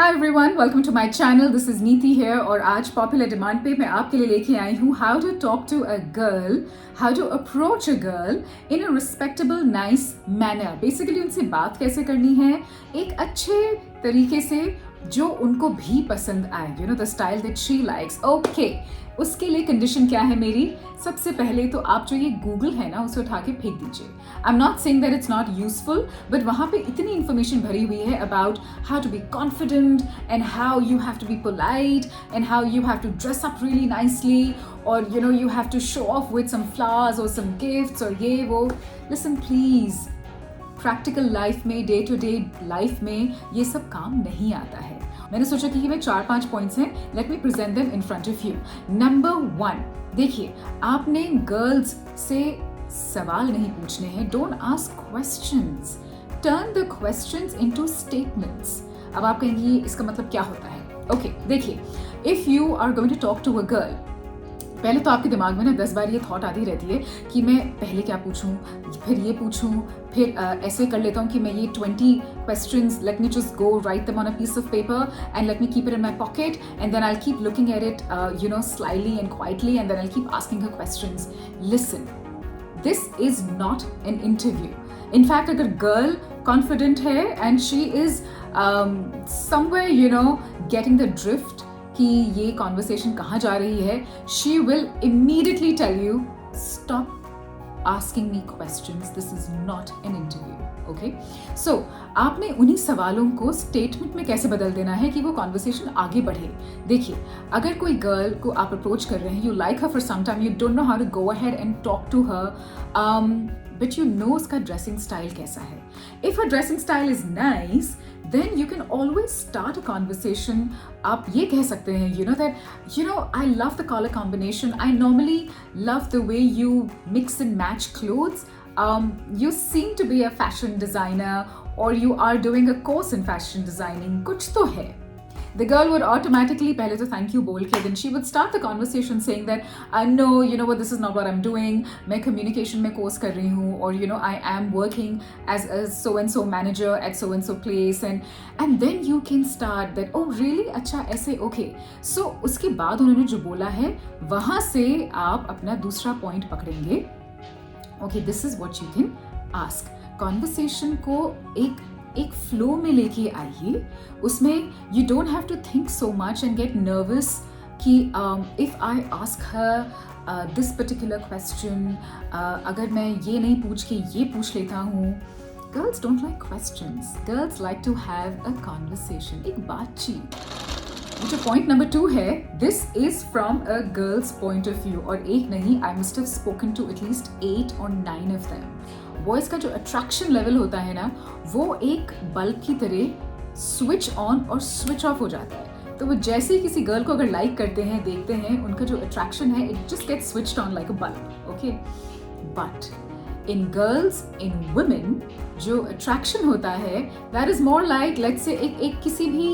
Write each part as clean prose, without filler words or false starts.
Hi everyone, welcome to my channel. This is Niti here और आज popular demand पे मैं आपके लिए लेके आई हूँ how to talk to a girl, how to approach a girl in a respectable nice manner. Basically उनसे बात कैसे करनी है एक अच्छे तरीके से जो उनको भी पसंद आए. You know the style that she likes. Okay, उसके लिए कंडीशन क्या है मेरी? सबसे पहले तो आप जो ये गूगल है ना उसे उठा के फेंक दीजिए. I am not saying that it's not useful, but वहाँ पे इतनी इन्फॉर्मेशन भरी हुई है about how to be confident and how you have to be polite and how you have to dress up really nicely और you know you have to show off with some flowers और some gifts और ये वो. Listen please, practical life में, day to day life में ये सब काम नहीं आता है. मैंने सोचा कि मैं 4-5 पॉइंट्स हैं, let me present them in front of you. Number 1, देखिए, आपने गर्ल्स से सवाल नहीं पूछने हैं. Don't ask questions, turn the questions into statements. अब आप कहेंगे इसका मतलब क्या होता है? ओके, देखिए, if you are going to talk to a girl, पहले तो आपके दिमाग में ना 10 बार ये थॉट आती रहती है कि मैं पहले क्या पूछूं, फिर ये पूछूं, फिर ऐसे कर लेता हूँ कि मैं ये 20 questions, let me just go write them on a piece of paper and let me keep it in my pocket and then I'll keep looking at it slyly and quietly and then I'll keep asking her questions. Listen, this is not an interview. In fact, अगर girl confident है and she is somewhere getting the drift कि ये conversation कहाँ जा रही है, she will immediately tell you stop asking me questions, this is not an interview. Okay, so आपने उन्हीं सवालों को स्टेटमेंट में कैसे बदल देना है कि वो कॉन्वर्सेशन आगे बढ़े. देखिए, अगर कोई गर्ल को आप अप्रोच कर रहे हैं, you like her for some time, you don't know how to go ahead and talk to her, but you know उसका ड्रेसिंग स्टाइल कैसा है. If her dressing style is nice, then you can always start a conversation. आप ये कह सकते हैं, I love the color combination. I normally love the way you mix and match clothes. You seem to be a fashion designer or you are doing a course in fashion designing. कुछ तो है. The girl would automatically पहले तो thank you बोल के then she would start the conversation saying that no, you know what, this is not what I'm doing. मैं communication में course कर रही हूँ और I am working as a so and so manager at so and so place and then you can start that, oh really, अच्छा ऐसे, okay. So उसके बाद उन्होंने जो बोला है वहाँ से आप अपना दूसरा point पकड़ेंगे. Okay, this is what you can ask. Conversation को एक फ्लो में लेके आइए. उसमें you don't have to think so much and get nervous कि if I ask her this particular question, अगर मैं ये नहीं पूछ के ये पूछ लेता हूँ. Girls don't like questions, girls like to have a conversation, एक बातचीत. जो पॉइंट नंबर 2 है, this is from a girl's point of view, और एक नहीं, I must have spoken to at least 8 or 9 of them. Boys का जो अट्रैक्शन लेवल होता है ना, वो एक बल्ब की तरह स्विच ऑन और स्विच ऑफ हो जाता है. तो वो जैसे ही किसी गर्ल को अगर लाइक करते हैं, देखते हैं, उनका जो अट्रैक्शन है it just gets switched on like a bulb. Okay, but in girls, in women, जो अट्रैक्शन होता है that is more like, let's say एक किसी भी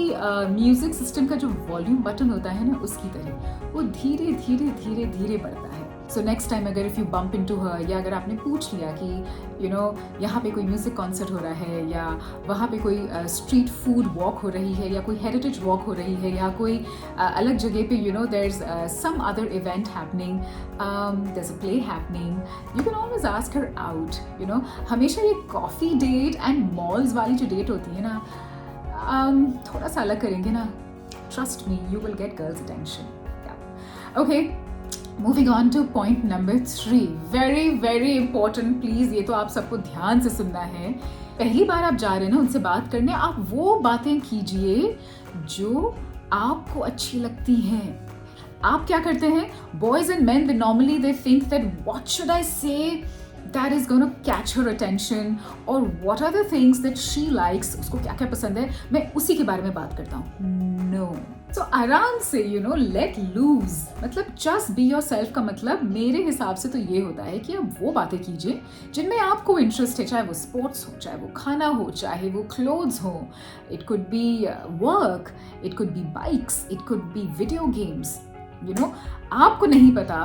म्यूजिक सिस्टम का जो वॉल्यूम बटन होता है ना, उसकी तरह वो धीरे धीरे धीरे धीरे बढ़ता है. सो नेक्स्ट टाइम अगर इफ़ यू बम्प इनटू हर, या अगर आपने पूछ लिया कि यहाँ पे कोई म्यूज़िक कॉन्सर्ट हो रहा है, या वहाँ पे कोई स्ट्रीट फूड वॉक हो रही है, या कोई हेरिटेज वॉक हो रही है, या कोई अलग जगह पे there is some other event happening, there is a play happening, you can always ask her out. हमेशा ये कॉफ़ी डेट एंड मॉल्स वाली जो डेट होती है ना, थोड़ा सा अलग करेंगे ना, trust me, you will get girls attention. Okay, moving on two point number 3, very very important. Please ये तो आप सबको ध्यान से सुनना है. पहली बार आप जा रहे हैं ना उनसे बात करने, आप वो बातें कीजिए जो आपको अच्छी लगती हैं. आप क्या करते हैं, boys and man, they normally they think that what should I से that is going to catch her attention, or what are the things that she likes, उसको क्या क्या पसंद है, मैं उसी के बारे में बात करता हूँ. No. So आराम से let loose, मतलब just be yourself का मतलब मेरे हिसाब से तो ये होता है कि आप वो बातें कीजिए जिनमें आपको इंटरेस्ट है, चाहे वो स्पोर्ट्स हो, चाहे वो खाना हो, चाहे वो क्लोथ्स हो, it could be work, it could be bikes, it could be video games. आपको नहीं पता,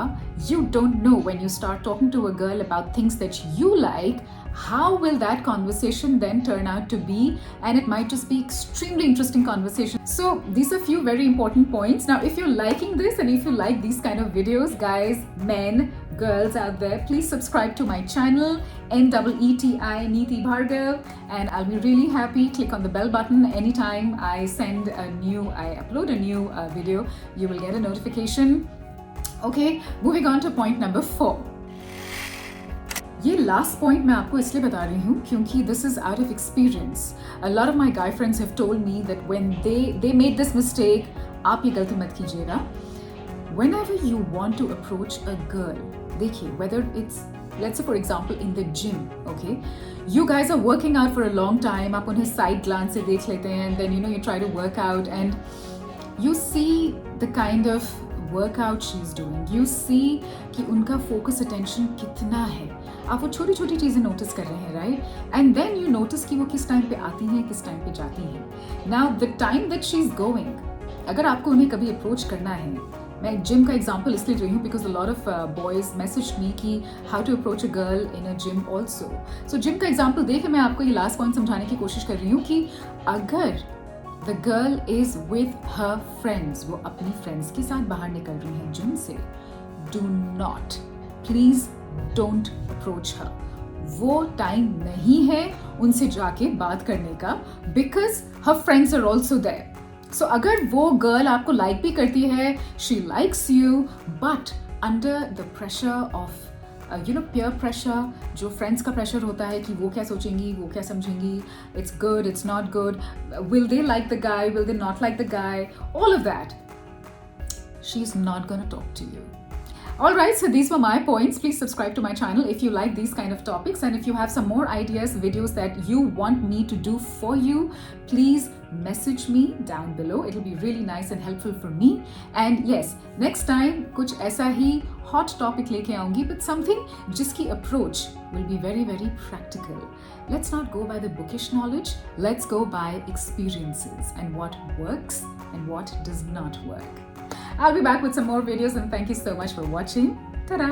you don't know when you start talking to a girl about things that you like, how will that conversation then turn out to be? And it might just be extremely interesting conversation. So these are few very important points. Now, if you're liking this and if you like these kind of videos, guys, men, girls out there, please subscribe to my channel, NEETI Neeti Bhargav, and I'll be really happy. Click on the bell button anytime I upload a new video, you will get a notification. Okay, moving on to point number 4. ये last point मैं आपको इसलिए बता रही हूँ क्योंकि this is out of experience. A lot of my guy friends have told me that when they made this mistake, आप ये गलती मत कीजिएगा. Whenever you want to approach a girl, देखिए, whether it's, let's say for example in the gym, okay, you guys are working out for a long time, आप उन्हें side glance से देख लेते हैं, and then you try to work out and you see the kind of workout she's doing, you see कि उनका focus attention कितना है. आप वो छोटी छोटी चीज़ें नोटिस कर रहे हैं, right? And then you notice कि वो किस टाइम पे आती हैं, किस टाइम पे जाती हैं. Now the time that she is going, अगर आपको उन्हें कभी अप्रोच करना है, मैं जिम का एग्जाम्पल इसलिए रही हूँ because a lot of boys message me कि how to approach a girl in a gym also. So gym का एग्जाम्पल देके मैं आपको ये लास्ट पॉइंट समझाने की कोशिश कर रही हूँ कि अगर the girl is with her friends, वो अपनी फ्रेंड्स के साथ बाहर निकल रही हैं जिम से, do not, please don't approach her. वो टाइम नहीं है उनसे जाके बात करने का, because her friends are also there. So अगर वो गर्ल आपको लाइक भी करती है, she likes you, but under the pressure of peer pressure, जो फ्रेंड्स का प्रेशर होता है कि वो क्या सोचेंगी, वो क्या समझेंगी, it's good, it's not good, will they like the guy, will they not like the guy, all of that, she is not gonna talk to you. Alright, so these were my points. Please subscribe to my channel if you like these kind of topics, and if you have some more ideas, videos that you want me to do for you, please message me down below. It'll be really nice and helpful for me. And yes, next time कुछ ऐसा ही hot topic लेके आऊँगी, but something जिसकी approach will be very, very practical. Let's not go by the bookish knowledge. Let's go by experiences and what works and what does not work. I'll be back with some more videos, and thank you so much for watching. Ta-da!